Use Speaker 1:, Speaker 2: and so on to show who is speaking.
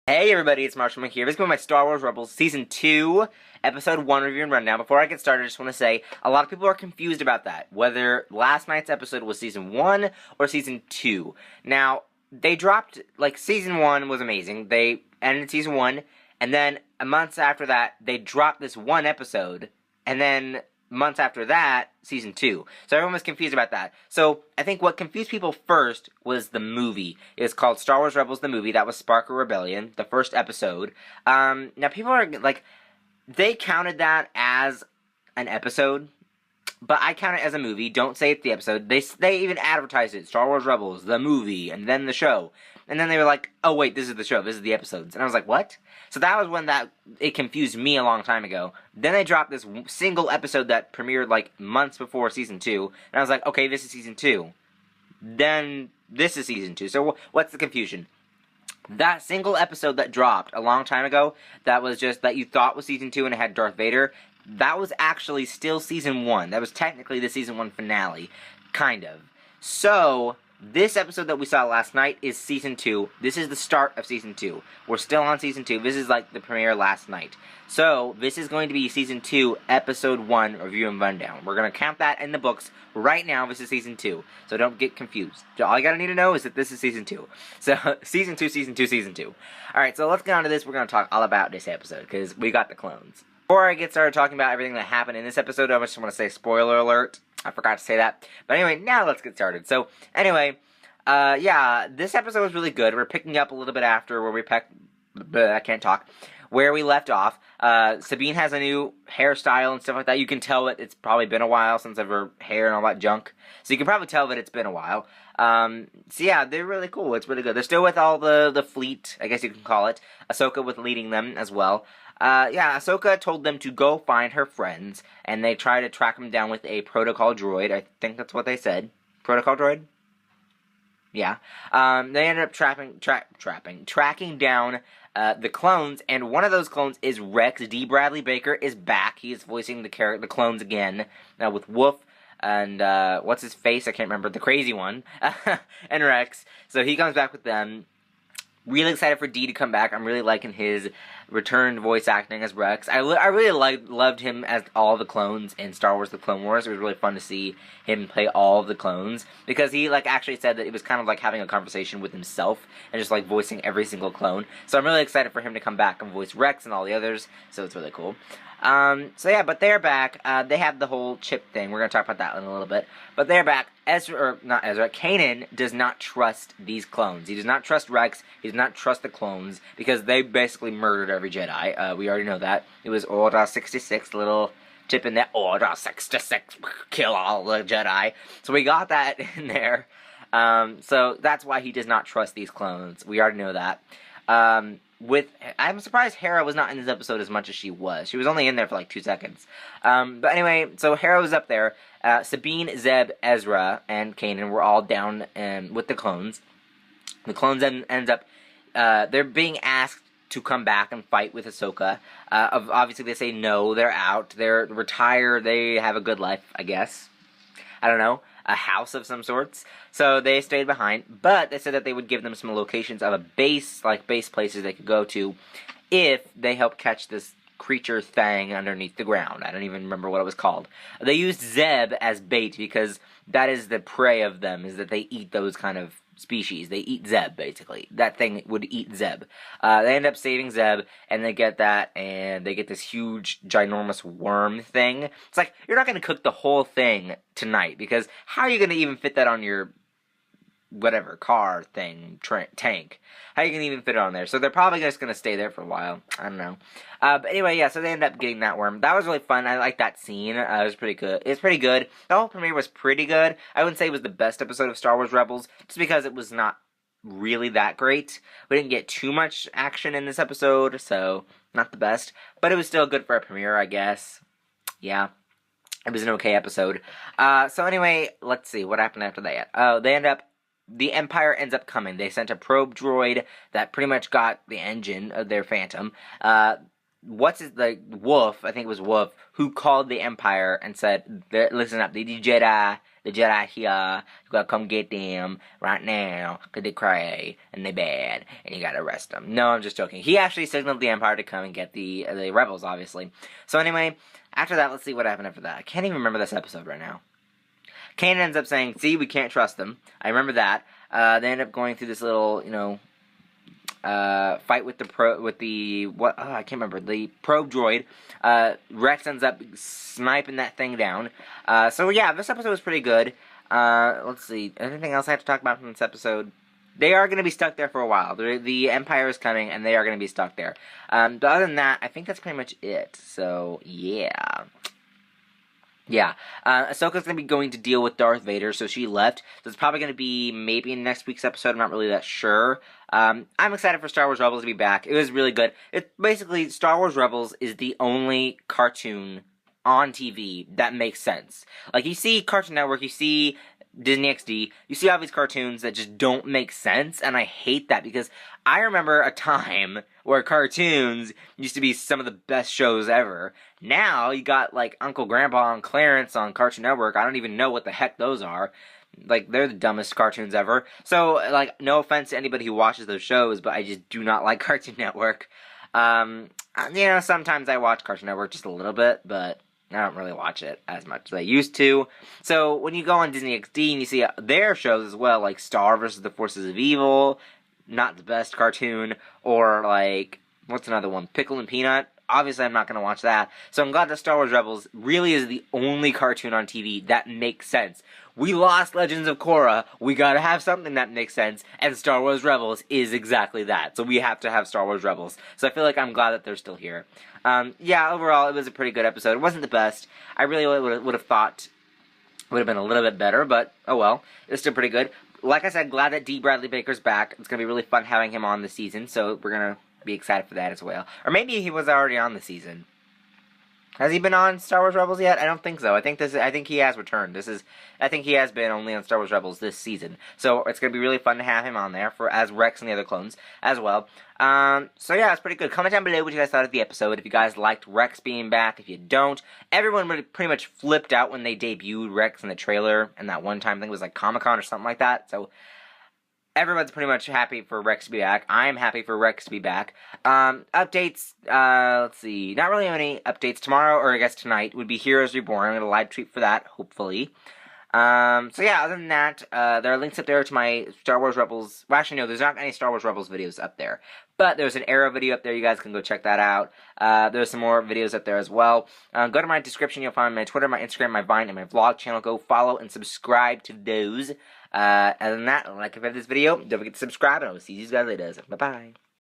Speaker 1: Hey everybody, it's Marshall here. This is my Star Wars Rebels Season 2, Episode 1 review and rundown. Before I get started, I just want to say, a lot of people are confused about that, whether last night's episode was Season 1 or Season 2. Now, they dropped, Season 1 was amazing. They ended Season 1, and then months after that, they dropped this one episode, and then months after that, Season 2. So everyone was confused about that. So I think what confused people first was the movie. It's called Star Wars Rebels the Movie. That was Spark of Rebellion, the first episode. Now people are they counted that as an episode, but I count it as a movie. Don't say it's the episode. They even advertised it, Star Wars Rebels, the movie, and then the show. And then they were like, oh wait, this is the show, this is the episodes. And I was like, what? So that was when it confused me a long time ago. Then they dropped this single episode that premiered months before Season 2. And I was like, okay, this is Season 2. Then this is Season 2. So what's the confusion? That single episode that dropped a long time ago, that was just, that you thought was Season 2 and it had Darth Vader, that was actually still Season 1. That was technically the Season 1 finale. Kind of. So this episode that we saw last night is Season 2. This is the start of Season 2. We're still on Season 2. This is the premiere last night. So, this is going to be Season 2, Episode 1, Review and Rundown. We're going to count that in the books right now. This is Season 2. So don't get confused. All you gotta need to know is that this is Season 2. So, Season 2, Season 2, Season 2. Alright, so let's get on to this. We're going to talk all about this episode, because we got the clones. Before I get started talking about everything that happened in this episode, I just want to say spoiler alert. I forgot to say that. But anyway, now let's get started. So, anyway, yeah, this episode was really good. We're picking up a little bit after where I can't talk. Where we left off. Sabine has a new hairstyle and stuff like that. You can tell that it's probably been a while since of her hair and all that junk. So you can probably tell that it's been a while. So yeah, they're really cool. It's really good. They're still with all the fleet, I guess you can call it. Ahsoka with leading them as well. Yeah, Ahsoka told them to go find her friends, and they try to track them down with a protocol droid. I think that's what they said. Protocol droid? Yeah. They ended up tracking down the clones, and one of those clones is Rex. D. Bradley Baker is back. He is voicing the clones again, with Wolf and, what's his face? I can't remember. The crazy one. And Rex. So he comes back with them. Really excited for D to come back. I'm really liking his returned voice acting as Rex. I really loved him as all the clones in Star Wars The Clone Wars. It was really fun to see him play all of the clones, because he actually said that it was kind of like having a conversation with himself and just voicing every single clone. So I'm really excited for him to come back and voice Rex and all the others, so it's really cool. So yeah, but they're back. They have the whole chip thing. We're going to talk about that in a little bit. But they're back. Kanan does not trust these clones. He does not trust Rex. He does not trust the clones, because they basically murdered every Jedi. We already know that. It was Order 66, little chip in there. Order 66, kill all the Jedi. So we got that in there. So that's why he does not trust these clones. We already know that. I'm surprised Hera was not in this episode as much as she was. She was only in there for 2 seconds. But anyway, so Hera was up there. Sabine, Zeb, Ezra, and Kanan were all down with the clones. The clones ends up, they're being asked to come back and fight with Ahsoka. Obviously they say no, they're out, they're retired, they have a good life, I guess. I don't know. A house of some sorts. So they stayed behind, but they said that they would give them some locations of a base, base places they could go to, if they help catch this creature thing underneath the ground. I don't even remember what it was called. They used Zeb as bait, because that is the prey of them, is that they eat those kind of species. They eat Zeb, basically. That thing would eat Zeb. They end up saving Zeb, and they get that, and they get this huge, ginormous worm thing. It's you're not going to cook the whole thing tonight, because how are you going to even fit that on your whatever, car thing, tank? How are you going to even fit it on there? So they're probably just going to stay there for a while. I don't know. But anyway, yeah, so they end up getting that worm. That was really fun. I liked that scene. It was pretty good. It's pretty good. The whole premiere was pretty good. I wouldn't say it was the best episode of Star Wars Rebels, just because it was not really that great. We didn't get too much action in this episode, so not the best. But it was still good for a premiere, I guess. Yeah. It was an okay episode. So anyway, let's see. What happened after that? The Empire ends up coming. They sent a probe droid that pretty much got the engine of their Phantom. Wolf, I think it was Wolf, who called the Empire and said, listen up, the Jedi the Jedi here. You gotta come get them right now, because they cray, and they bad, and you gotta arrest them. No, I'm just joking. He actually signaled the Empire to come and get the rebels, obviously. So anyway, after that, let's see what happened after that. I can't even remember this episode right now. Canaan ends up saying, see, we can't trust them. I remember that. They end up going through this little, fight with I can't remember, the probe droid. Rex ends up sniping that thing down. So yeah, this episode was pretty good. Let's see, anything else I have to talk about from this episode? They are going to be stuck there for a while. The Empire is coming, and they are going to be stuck there. But other than that, I think that's pretty much it. So, yeah. Yeah, Ahsoka's going to be going to deal with Darth Vader, so she left. So it's probably going to be maybe in next week's episode. I'm not really that sure. I'm excited for Star Wars Rebels to be back. It was really good. Basically, Star Wars Rebels is the only cartoon on TV that makes sense. Like, you see Cartoon Network, you see Disney XD, you see all these cartoons that just don't make sense, and I hate that, because I remember a time where cartoons used to be some of the best shows ever. Now, you got, like, Uncle Grandpa and Clarence on Cartoon Network. I don't even know what the heck those are. Like, they're the dumbest cartoons ever. So, like, no offense to anybody who watches those shows, but I just do not like Cartoon Network. Sometimes I watch Cartoon Network just a little bit, but I don't really watch it as much as I used to. So, when you go on Disney XD and you see their shows as well, like Star vs. the Forces of Evil, not the best cartoon, or, like, what's another one? Pickle and Peanut? Obviously, I'm not going to watch that. So I'm glad that Star Wars Rebels really is the only cartoon on TV that makes sense. We lost Legends of Korra. We got to have something that makes sense. And Star Wars Rebels is exactly that. So we have to have Star Wars Rebels. So I feel like I'm glad that they're still here. Overall, it was a pretty good episode. It wasn't the best. I really would have thought it would have been a little bit better. But, oh well. It's still pretty good. Like I said, glad that D. Bradley Baker's back. It's going to be really fun having him on this season. So we're going to be excited for that as well. Or maybe he was already on the season. Has he been on Star Wars Rebels yet? I don't think so. I think he has returned. I think he has been only on Star Wars Rebels this season. So it's going to be really fun to have him on there as Rex and the other clones as well. So yeah, it's pretty good. Comment down below what you guys thought of the episode. If you guys liked Rex being back. If you don't, everyone pretty much flipped out when they debuted Rex in the trailer. And that one time, I think it was like Comic-Con or something like that. So everyone's pretty much happy for Rex to be back. I'm happy for Rex to be back. Updates, let's see. Not really any updates. Tomorrow, or I guess tonight, would be Heroes Reborn. I'm going to live tweet for that, hopefully. So yeah, other than that, there are links up there to my Star Wars Rebels. Well, actually, no, there's not any Star Wars Rebels videos up there. But there's an Arrow video up there. You guys can go check that out. There's some more videos up there as well. Go to my description. You'll find my Twitter, my Instagram, my Vine, and my vlog channel. Go follow and subscribe to those. Other than that, like if you like this video, don't forget to subscribe, and I will see you guys later. Bye-bye.